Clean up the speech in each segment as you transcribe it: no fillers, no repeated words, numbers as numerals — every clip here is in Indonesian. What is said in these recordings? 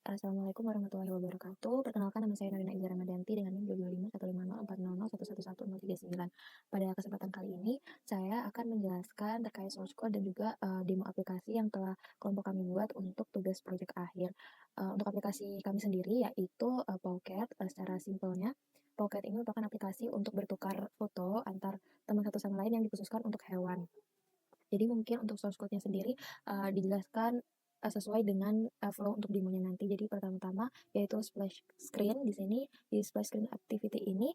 Assalamualaikum warahmatullahi wabarakatuh. Perkenalkan nama saya Norina Iza Ramadanti dengan NIM 2251504001139. Pada kesempatan kali ini, saya akan menjelaskan terkait source code dan juga demo aplikasi yang telah kelompok kami buat untuk tugas proyek akhir. Untuk aplikasi kami sendiri yaitu Pocket. Secara simpelnya, Pocket ini merupakan aplikasi untuk bertukar foto antar teman satu sama lain yang dikhususkan untuk hewan. Jadi mungkin untuk source code-nya sendiri dijelaskan sesuai dengan flow untuk demonya nanti. Jadi pertama-tama yaitu splash screen. Di sini di splash screen activity ini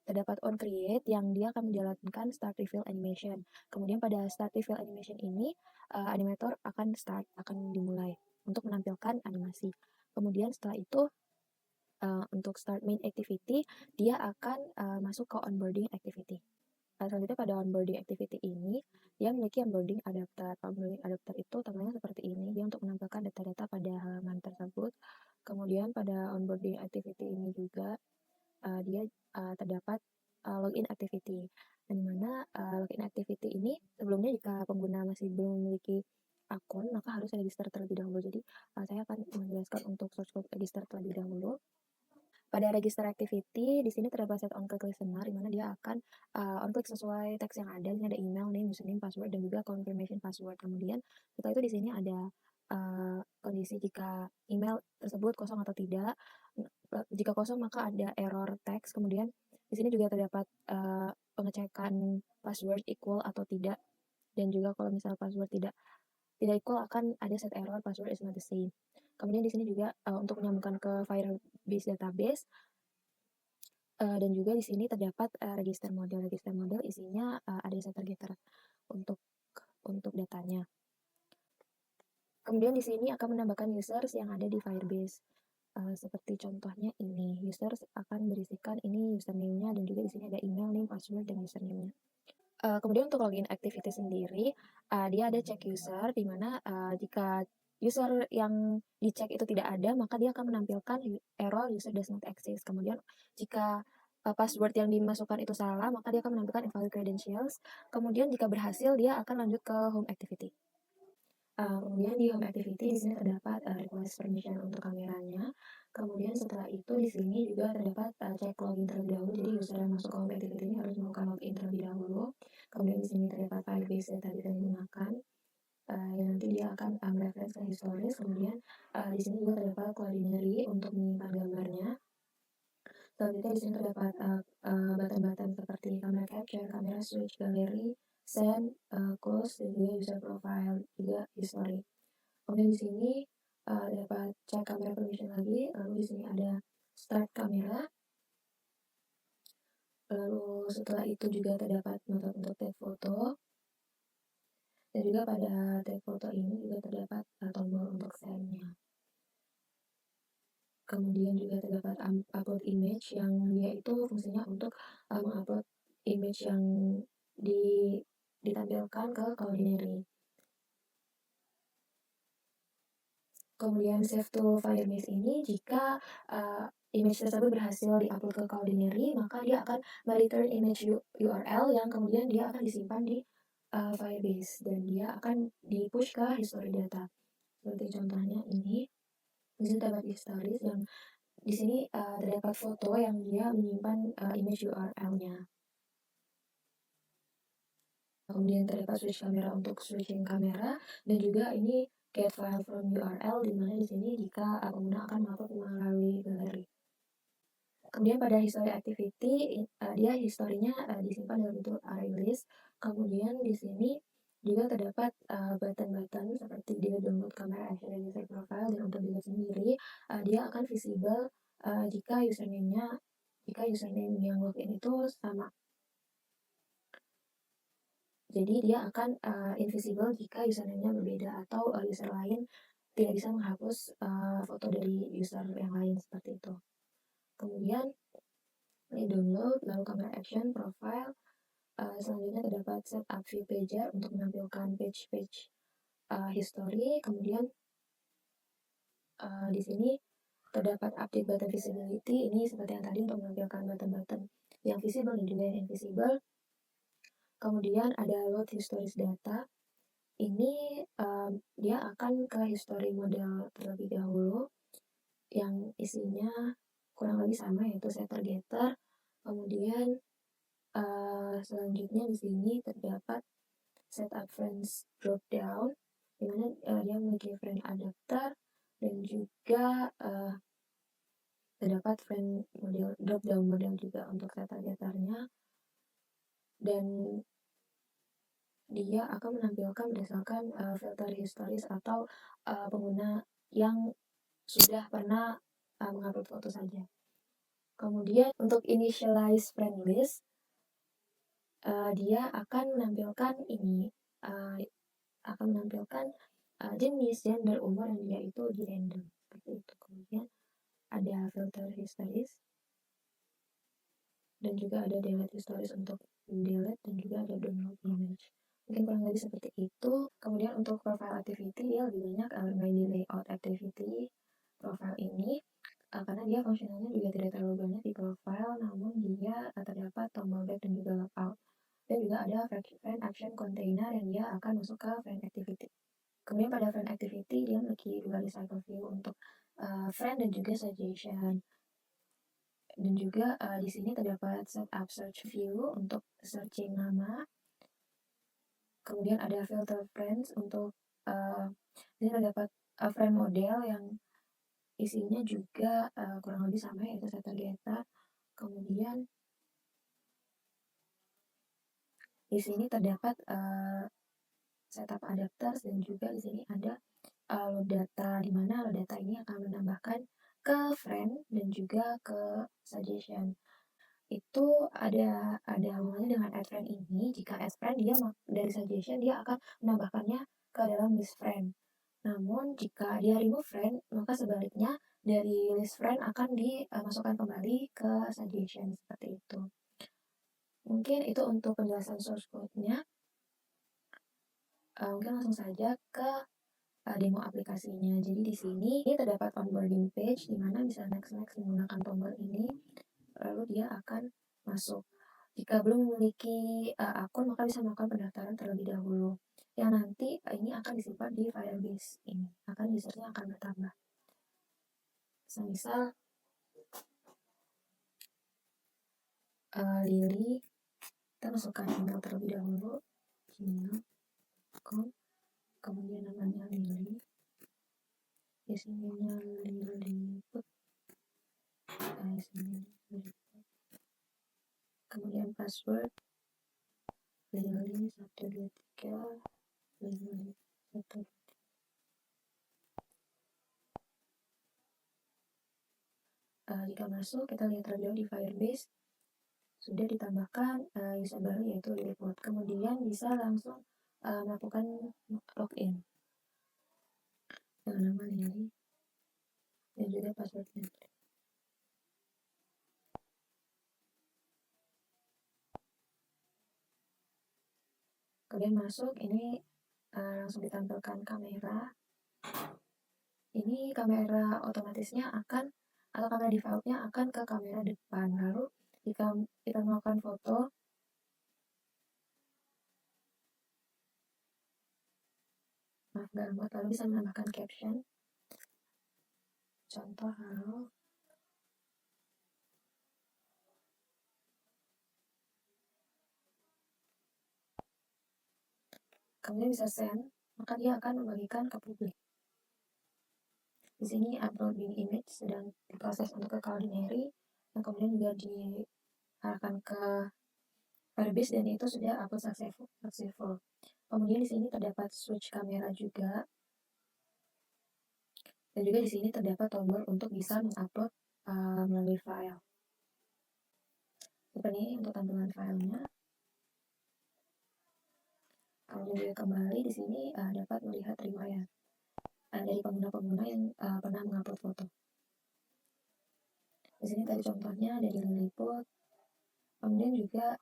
terdapat on create yang dia akan menjalankan start reveal animation. Kemudian pada start reveal animation ini animator akan dimulai untuk menampilkan animasi. Kemudian setelah itu untuk start main activity dia akan masuk ke onboarding activity. Selanjutnya pada onboarding activity ini, dia memiliki onboarding adapter. Onboarding adapter itu tampilannya seperti ini, dia untuk menampilkan data-data pada halaman tersebut. Kemudian pada onboarding activity ini juga dia terdapat login activity. Di mana login activity ini sebelumnya jika pengguna masih belum memiliki akun, maka harus register terlebih dahulu. Jadi saya akan menjelaskan untuk source code register terlebih dahulu. Pada register activity, di sini terdapat set on click listener, di mana dia akan on click sesuai teks yang ada. Ini ada email, name, username, password, dan juga confirmation password. Kemudian setelah itu di sini ada kondisi jika email tersebut kosong atau tidak. Jika kosong maka ada error teks. Kemudian di sini juga terdapat pengecekan password equal atau tidak. Dan juga kalau misal password tidak equal akan ada set error password is not the same. Kemudian di sini juga untuk menyambungkan ke Firebase database dan juga di sini terdapat register model. Register model isinya ada getter untuk datanya. Kemudian di sini akan menambahkan users yang ada di Firebase. Seperti contohnya ini, users akan berisikan ini username-nya dan juga di sini ada email, name, password, dan username-nya. Kemudian untuk login activity sendiri, dia ada check user, di mana jika user yang dicek itu tidak ada, maka dia akan menampilkan error user does not exist. Kemudian jika password yang dimasukkan itu salah, maka dia akan menampilkan invalid credentials. Kemudian jika berhasil, dia akan lanjut ke home activity. Kemudian di home activity di sini terdapat request permission untuk kameranya. Kemudian setelah itu di sini juga terdapat cek login terlebih dahulu. Jadi user yang masuk ke home activity ini harus melakukan login terlebih dahulu. Kemudian di sini terdapat Firebase data yang digunakan. Yang nanti dia akan mereferensi ke historis. Kemudian di sini juga terdapat coordinary untuk menyimpan gambarnya. Selanjutnya di sini terdapat button-button seperti camera capture, camera switch, gallery, send, close, dan juga user profile, juga history. Kemudian di sini dapat cek kamera permission lagi, lalu di sini ada start kamera. Lalu setelah itu juga terdapat metode untuk take foto. Dan juga pada take foto ini juga terdapat tombol untuk send-nya. Kemudian juga terdapat upload image yang dia itu fungsinya untuk mengupload image yang ditampilkan ke Cloudinary. Kemudian save to Firebase ini jika image tersebut berhasil diupload ke Cloudinary, maka dia akan mereturn image URL yang kemudian dia akan disimpan di Firebase dan dia akan di-push ke history data. Seperti contohnya ini, di sini terdapat historis yang di sini terdapat foto yang dia menyimpan image URL-nya. Kemudian terdapat switch kamera untuk switching kamera dan juga ini get file from URL, di mana di sini jika pengguna akan mengupload melalui galeri. Kemudian pada history activity dia historinya disimpan dalam bentuk array list. Kemudian di sini juga terdapat button-button seperti dia download kamera action dan user profile, dan untuk dilihat sendiri dia akan visible jika username yang login itu sama. Jadi dia akan invisible jika username-nya berbeda atau user lain tidak bisa menghapus foto dari user yang lain, seperti itu. Kemudian ini download, lalu kamera action, profile. Selanjutnya terdapat setup view pager untuk menampilkan page history. Kemudian di sini terdapat update button visibility. Ini seperti yang tadi untuk menampilkan button-button yang visible dan juga yang invisible. Kemudian ada load historis data. Ini dia akan ke history model terlebih dahulu. isinya kurang lebih sama, yaitu setter getter. Kemudian selanjutnya di sini terdapat setup friends drop down, di mana dia memiliki friend adapter dan juga terdapat friend model drop down model juga untuk setter getternya, dan dia akan menampilkan berdasarkan filter historis atau pengguna yang sudah pernah mengupload foto saja. Kemudian untuk initialize friend list, dia akan menampilkan jenis, gender, umur, dan dia itu di random seperti itu. Kemudian ada filter historis dan juga ada delete historis untuk delete, dan juga ada download image. Mungkin kurang lebih seperti itu. Kemudian untuk profile activity, dia lebih banyak bermain di layout activity profile ini, karena dia fungsionalnya juga tidak terlalu banyak di profile, namun dia terdapat tombol back dan juga logout, dan juga ada friend action container yang dia akan masuk ke friend activity. Kemudian pada friend activity dia memiliki dua recycle view untuk friend dan juga suggestion, dan juga di sini terdapat setup search view untuk searching nama. Kemudian ada filter friends untuk ini terdapat friend model yang isinya juga kurang lebih sama, yaitu setter getter. Kemudian di sini terdapat setup adapters, dan juga di sini ada load data, di mana load data ini akan menambahkan ke friend dan juga ke suggestion. Itu ada hubungannya dengan add friend ini. Jika add friend, dia dari suggestion dia akan menambahkannya ke dalam list friend. Namun jika dia remove friend, maka sebaliknya dari list friend akan dimasukkan kembali ke suggestion, seperti itu. Mungkin itu untuk penjelasan source code-nya. Mungkin langsung saja ke demo aplikasinya. Jadi di sini terdapat onboarding page, di mana bisa next menggunakan tombol ini, lalu dia akan masuk. Jika belum memiliki akun, maka bisa melakukan pendaftaran terlebih dahulu. Yang nanti ini akan disimpan di Firebase ini, usernya akan bertambah. Misal Lily, kita masukkan email terlebih dahulu, gmail.com, kemudian namanya Lily, isinya Lilliput, kemudian password Lily 123 Lily 1. Jika masuk, kita lihat terlebih dahulu di Firebase sudah ditambahkan user baru, yaitu Lilliput. Kemudian bisa langsung melakukan login dengan nama Lily dan juga passwordnya. Kemudian masuk, ini langsung ditampilkan kamera. Ini kamera otomatisnya akan, atau kamera defaultnya akan ke kamera depan. Lalu jika kita melakukan foto, gambar, lalu bisa menambahkan caption. Contoh, halo. Kemudian bisa send, maka dia akan membagikan ke publik. Di sini uploading image sedang diproses untuk ke Cloudinary, dan kemudian juga diarahkan ke Firebase, dan itu sudah upload successful. Kemudian di sini terdapat switch kamera juga, dan juga di sini terdapat tombol untuk bisa mengupload melalui file. Seperti ini untuk tampilan filenya. Kemudian kembali di sini dapat melihat riwayat dari pengguna-pengguna yang pernah mengupload foto. Di sini tadi contohnya dari Lilliput. Kemudian juga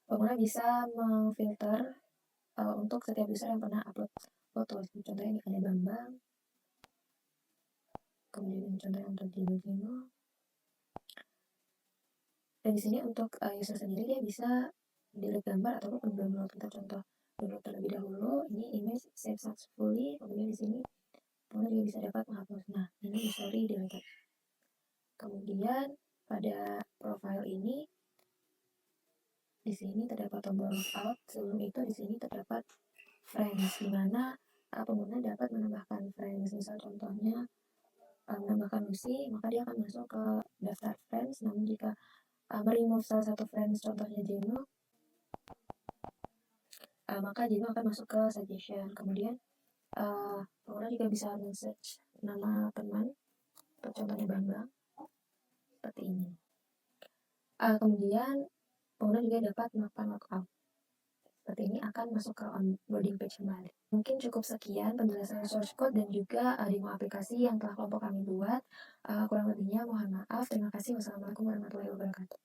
pengguna bisa memfilter untuk setiap user yang pernah upload foto. Contohnya ini ada Bambang. Kemudian contohnya untuk Dino. Dan di sini untuk user sendiri dia bisa delete gambar ataupun download. Kita contoh download terlebih dahulu. Ini image save successfully. Kemudian di sini pengguna juga bisa dapat menghapus. Nah, ini usually delegate. Kemudian pada profile ini di sini terdapat tombol logout. Sebelum itu di sini terdapat friends, di mana pengguna dapat menambahkan friends. Misal contohnya menambahkan Lucy, maka dia akan masuk ke daftar friends. Namun jika meremove salah satu friends, contohnya Jeno, maka Jeno akan masuk ke suggestion. Kemudian pengguna juga bisa men-search nama teman, contohnya Bambang, seperti ini. Kemudian pengguna juga dapat melakukan logout. Seperti ini akan masuk ke onboarding page kembali. Mungkin cukup sekian penjelasan source code dan juga demo aplikasi yang telah kelompok kami buat. Kurang lebihnya mohon maaf. Terima kasih. Wassalamualaikum warahmatullahi wabarakatuh.